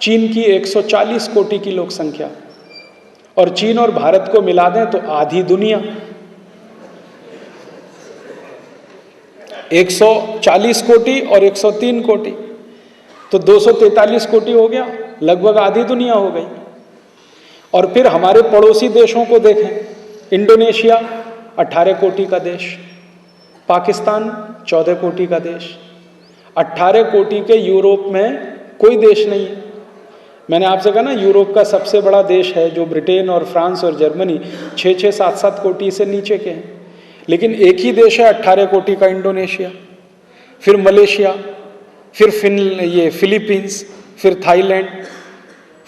चीन की 140 कोटि की लोक संख्या, और चीन और भारत को मिला दें तो आधी दुनिया। 140 कोटि और 103 कोटि तो 243 कोटि हो गया, लगभग आधी दुनिया हो गई। और फिर हमारे पड़ोसी देशों को देखें, इंडोनेशिया 18 कोटि का देश, पाकिस्तान 14 कोटि का देश, 18 कोटि के यूरोप में कोई देश नहीं है। मैंने आपसे कहा ना, यूरोप का सबसे बड़ा देश है जो ब्रिटेन और फ्रांस और जर्मनी 6-6, 7-7 कोटि से नीचे के हैं, लेकिन एक ही देश है 18 कोटि का, इंडोनेशिया, फिर मलेशिया, फिर फिलीपींस, फिर थाईलैंड,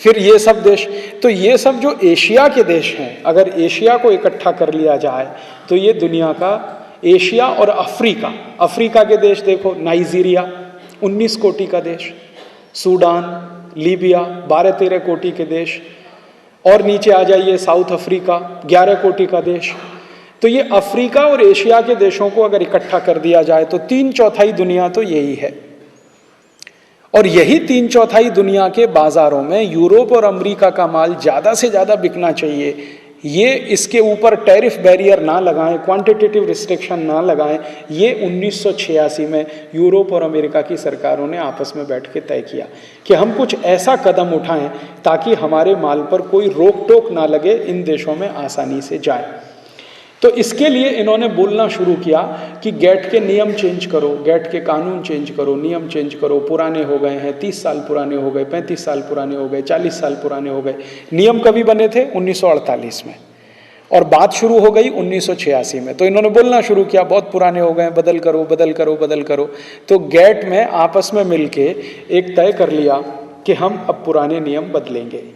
फिर ये सब देश। तो ये सब जो एशिया के देश हैं, अगर एशिया को इकट्ठा कर लिया जाए तो ये दुनिया का, एशिया और अफ्रीका, अफ्रीका के देश देखो, नाइजीरिया 19 कोटि का देश, सूडान, लीबिया 12-13 कोटि के देश, और नीचे आ जाइए साउथ अफ्रीका 11 कोटि का देश। तो ये अफ्रीका और एशिया के देशों को अगर इकट्ठा कर दिया जाए तो 3/4 दुनिया तो यही है। और यही 3/4 दुनिया के बाजारों में यूरोप और अमेरिका का माल ज़्यादा से ज़्यादा बिकना चाहिए। ये इसके ऊपर टैरिफ बैरियर ना लगाएं, क्वांटिटेटिव रिस्ट्रिक्शन ना लगाएं, ये 1986 में यूरोप और अमेरिका की सरकारों ने आपस में बैठ के तय किया कि हम कुछ ऐसा कदम उठाएं ताकि हमारे माल पर कोई रोक टोक ना लगे, इन देशों में आसानी से जाए। तो इसके लिए इन्होंने बोलना शुरू किया कि गैट के नियम चेंज करो, गैट के कानून चेंज करो, नियम चेंज करो, पुराने हो गए हैं, 30 साल पुराने हो गए, 35 साल पुराने हो गए, 40 साल पुराने हो गए। नियम कभी बने थे? 1948 में, और बात शुरू हो गई 1986 में। तो इन्होंने बोलना शुरू किया बहुत पुराने हो गए, बदल करो बदल करो बदल करो। तो गैट में आपस में मिलके एक तय कर लिया कि हम अब पुराने नियम बदलेंगे।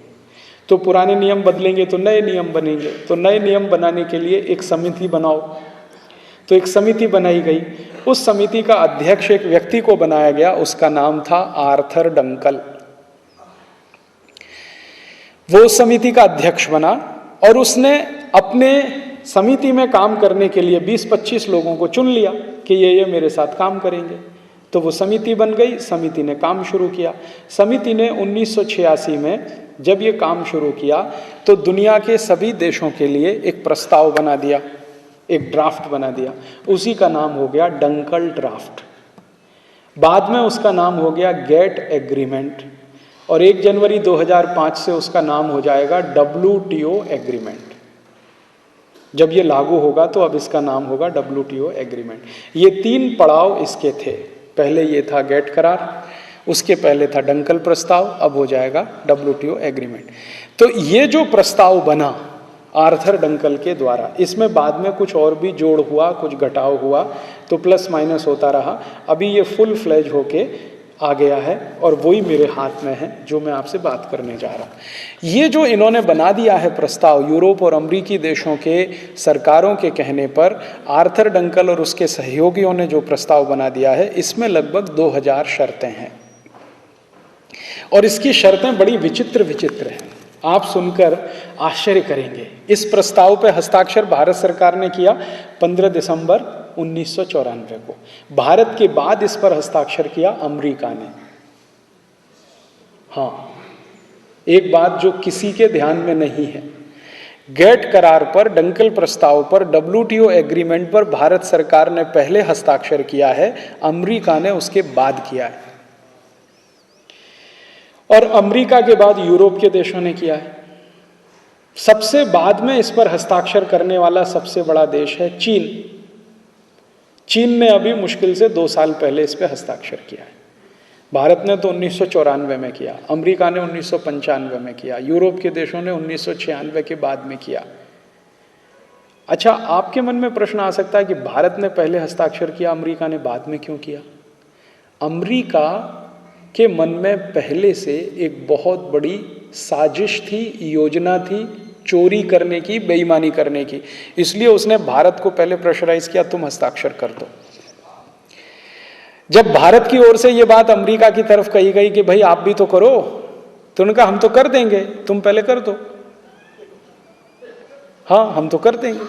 तो पुराने नियम बदलेंगे तो नए नियम बनेंगे, तो नए नियम बनाने के लिए एक समिति बनाओ। तो एक समिति बनाई गई, उस समिति का अध्यक्ष एक व्यक्ति को बनाया गया, उसका नाम था आर्थर डंकल। वो उस समिति का अध्यक्ष बना और उसने अपने समिति में काम करने के लिए 20-25 लोगों को चुन लिया कि ये मेरे साथ काम करेंगे। तो वो समिति बन गई, समिति ने काम शुरू किया। समिति ने 1986 में जब ये काम शुरू किया तो दुनिया के सभी देशों के लिए एक प्रस्ताव बना दिया, एक ड्राफ्ट बना दिया। उसी का नाम हो गया डंकल ड्राफ्ट। बाद में उसका नाम हो गया गैट एग्रीमेंट, और 1 जनवरी 2005 से उसका नाम हो जाएगा WTO एग्रीमेंट। जब ये लागू होगा तो अब इसका नाम होगा WTO एग्रीमेंट। ये 3 पड़ाव इसके थे। पहले ये था गैट करार, उसके पहले था डंकल प्रस्ताव, अब हो जाएगा WTO एग्रीमेंट। तो ये जो प्रस्ताव बना आर्थर डंकल के द्वारा, इसमें बाद में कुछ और भी जोड़ हुआ, कुछ घटाव हुआ, तो प्लस माइनस होता रहा। अभी ये फुल फ्लेज होके आ गया है और वही मेरे हाथ में है जो मैं आपसे बात करने जा रहा हूँ। ये जो इन्होंने बना दिया है प्रस्ताव, यूरोप और अमेरिकी देशों के सरकारों के कहने पर आर्थर डंकल और उसके सहयोगियों ने जो प्रस्ताव बना दिया है, इसमें लगभग 2000 शर्तें हैं। और इसकी शर्तें बड़ी विचित्र विचित्र हैं, आप सुनकर आश्चर्य करेंगे। इस प्रस्ताव पर हस्ताक्षर भारत सरकार ने किया 15 दिसंबर 1994 को। भारत के बाद इस पर हस्ताक्षर किया अमेरिका ने। हाँ, एक बात जो किसी के ध्यान में नहीं है, गैट करार पर, डंकल प्रस्ताव पर, WTO एग्रीमेंट पर भारत सरकार ने पहले हस्ताक्षर किया है, अमेरिका ने उसके बाद किया है। और अमेरिका के बाद यूरोप के देशों ने किया है। सबसे बाद में इस पर हस्ताक्षर करने वाला सबसे बड़ा देश है चीन। चीन ने अभी मुश्किल से 2 साल पहले इस पर हस्ताक्षर किया है। भारत ने तो 1994 में किया, अमेरिका ने 1995 में किया, यूरोप के देशों ने 1996 के बाद में किया। अच्छा, आपके मन में प्रश्न आ सकता है कि भारत ने पहले हस्ताक्षर किया, अमेरिका ने बाद में क्यों किया? अमेरिका के मन में पहले से एक बहुत बड़ी साजिश थी, योजना थी, चोरी करने की, बेईमानी करने की। इसलिए उसने भारत को पहले प्रेशराइज किया, तुम हस्ताक्षर कर दो। जब भारत की ओर से यह बात अमेरिका की तरफ कही गई कि भाई आप भी तो करो, तो उन्होंने कहा हम तो कर देंगे, तुम पहले कर दो। हाँ, हम तो कर देंगे।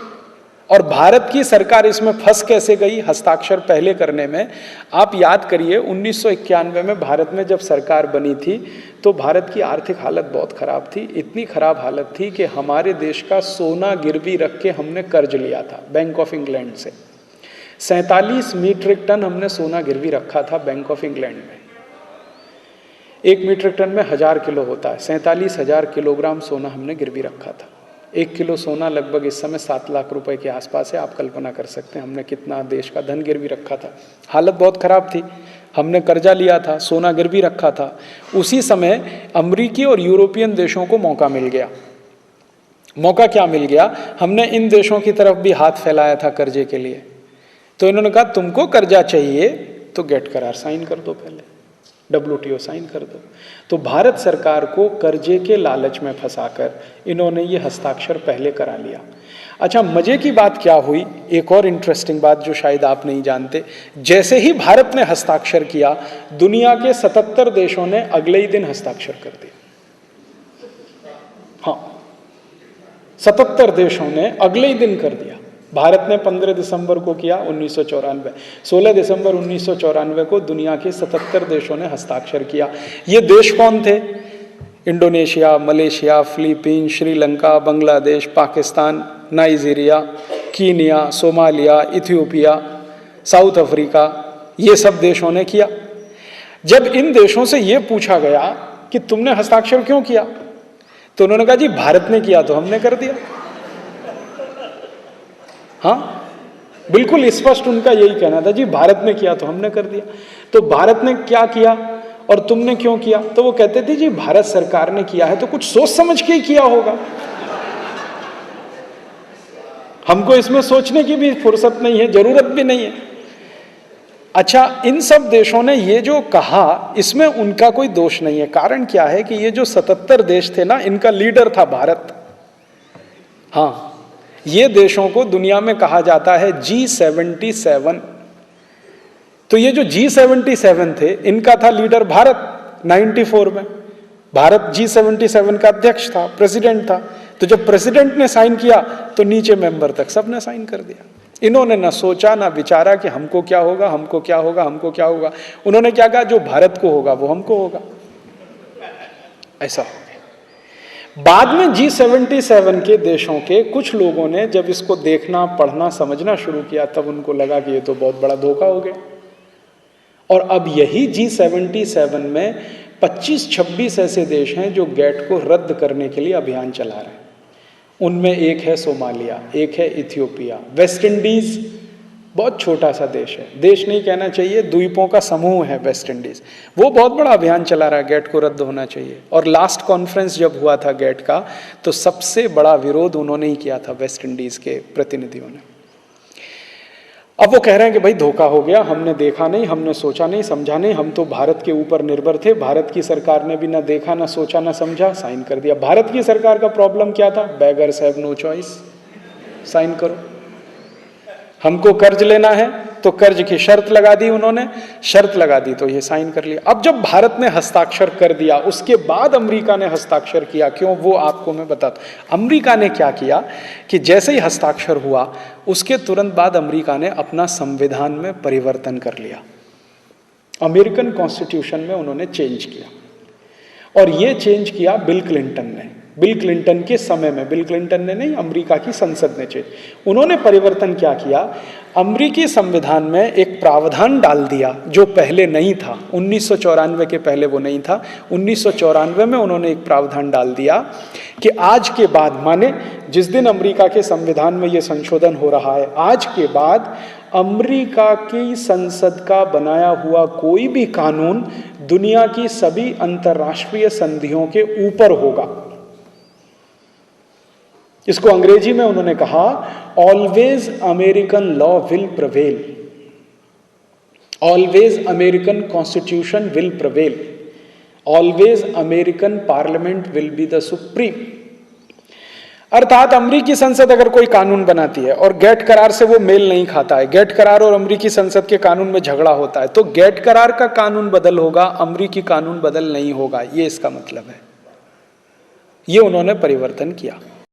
और भारत की सरकार इसमें फंस कैसे गई हस्ताक्षर पहले करने में। आप याद करिए 1991 में भारत में जब सरकार बनी थी तो भारत की आर्थिक हालत बहुत खराब थी। इतनी खराब हालत थी कि हमारे देश का सोना गिरवी रख के हमने कर्ज लिया था बैंक ऑफ इंग्लैंड से। 47 मीट्रिक टन हमने सोना गिरवी रखा था बैंक ऑफ इंग्लैंड में। 1 मीट्रिक टन में 1000 किलो होता है, 47,000 किलोग्राम सोना हमने गिरवी रखा था। 1 किलो सोना लगभग इस समय 7 लाख रुपए के आसपास है। आप कल्पना कर सकते हैं हमने कितना देश का धन गिरवी रखा था। हालत बहुत खराब थी, हमने कर्जा लिया था, सोना गिरवी रखा था। उसी समय अमेरिकी और यूरोपियन देशों को मौका मिल गया। मौका क्या मिल गया, हमने इन देशों की तरफ भी हाथ फैलाया था कर्जे के लिए। तो इन्होंने कहा तुमको कर्जा चाहिए तो गेट करार साइन कर दो, पहले WTO साइन कर दो। तो भारत सरकार को कर्जे के लालच में फंसाकर इन्होंने ये हस्ताक्षर पहले करा लिया। अच्छा, मजे की बात क्या हुई, एक और इंटरेस्टिंग बात जो शायद आप नहीं जानते, जैसे ही भारत ने हस्ताक्षर किया दुनिया के 77 देशों ने अगले ही दिन हस्ताक्षर कर दिया। हाँ, 77 देशों ने अगले ही दिन कर दिया। भारत ने 15 दिसंबर को किया 1994, 16 दिसंबर 1994 को दुनिया के 77 देशों ने हस्ताक्षर किया। ये देश कौन थे, Indonesia, Malaysia, Philippine, Sri Lanka, Bangladesh, Pakistan, Nigeria, Kenya, Somalia, Ethiopia, south Africa, ये सब देशों ने किया। जब इन देशों से ये पूछा गया कि तुमने हस्ताक्षर क्यों किया, तो उन्होंने कहा जी भारत ने किया तो हमने कर दिया। हाँ, बिल्कुल स्पष्ट उनका यही कहना था, जी भारत ने किया तो हमने कर दिया। तो भारत ने क्या किया और तुमने क्यों किया, तो वो कहते थे जी भारत सरकार ने किया है तो कुछ सोच समझ के ही किया होगा, हमको इसमें सोचने की भी फुर्सत नहीं है, जरूरत भी नहीं है। अच्छा, इन सब देशों ने ये जो कहा इसमें उनका कोई दोष नहीं है। कारण क्या है कि ये जो 77 देश थे ना, इनका लीडर था भारत। हाँ, ये देशों को दुनिया में कहा जाता है G77। तो ये जो G77 थे, इनका था लीडर भारत। 94 में भारत G77 का अध्यक्ष था, प्रेसिडेंट था। तो जब प्रेसिडेंट ने साइन किया तो नीचे मेंबर तक सबने साइन कर दिया। इन्होंने ना सोचा ना विचारा कि हमको क्या होगा, हमको क्या होगा, हमको क्या होगा। उन्होंने क्या कहा, जो भारत को होगा वो हमको होगा, ऐसा हो गया। बाद में G77 के देशों के कुछ लोगों ने जब इसको देखना, पढ़ना, समझना शुरू किया तब उनको लगा कि ये तो बहुत बड़ा धोखा हो गया। और अब यही G77 में 25-26 ऐसे देश हैं जो गेट को रद्द करने के लिए अभियान चला रहे हैं। उनमें एक है सोमालिया, एक है इथियोपिया, वेस्ट इंडीज बहुत छोटा सा देश है, देश नहीं कहना चाहिए, द्वीपों का समूह है वेस्ट इंडीज। वो बहुत बड़ा अभियान चला रहा है, गेट को रद्द होना चाहिए। और लास्ट कॉन्फ्रेंस जब हुआ था गेट का तो सबसे बड़ा विरोध उन्होंने ही किया था, वेस्ट इंडीज के प्रतिनिधियों ने। अब वो कह रहे हैं कि भाई धोखा हो गया, हमने देखा नहीं, हमने सोचा नहीं, समझा नहीं, हम तो भारत के ऊपर निर्भर थे, भारत की सरकार ने भी ना देखा ना सोचा ना समझा, साइन कर दिया। भारत की सरकार का प्रॉब्लम क्या था, beggars have no choice, sign करो। हमको कर्ज लेना है तो कर्ज की शर्त लगा दी उन्होंने, शर्त लगा दी तो ये साइन कर लिया। अब जब भारत ने हस्ताक्षर कर दिया उसके बाद अमेरिका ने हस्ताक्षर किया, क्यों वो आपको मैं बताता हूं। अमेरिका ने क्या किया कि जैसे ही हस्ताक्षर हुआ उसके तुरंत बाद अमेरिका ने अपना संविधान में परिवर्तन कर लिया, अमेरिकन कॉन्स्टिट्यूशन में उन्होंने चेंज किया। और ये चेंज किया बिल क्लिंटन ने, बिल क्लिंटन के समय में, बिल क्लिंटन ने नहीं, अमेरिका की संसद ने चेंज। उन्होंने परिवर्तन क्या किया, अमेरिकी संविधान में एक प्रावधान डाल दिया जो पहले नहीं था, 1994 के पहले वो नहीं था। 1994 में उन्होंने एक प्रावधान डाल दिया कि आज के बाद, माने जिस दिन अमेरिका के संविधान में ये संशोधन हो रहा है, आज के बाद अमेरिका की संसद का बनाया हुआ कोई भी कानून दुनिया की सभी अंतर्राष्ट्रीय संधियों के ऊपर होगा। इसको अंग्रेजी में उन्होंने कहा, always American law will prevail, always American constitution will prevail, always American parliament will be the supreme. अर्थात अमेरिकी संसद अगर कोई कानून बनाती है और गेट करार से वो मेल नहीं खाता है, गेट करार और अमेरिकी संसद के कानून में झगड़ा होता है, तो गेट करार का कानून बदल होगा, अमेरिकी कानून बदल नहीं होगा, ये इसका मतलब है। ये उन्होंने परिवर्तन किया।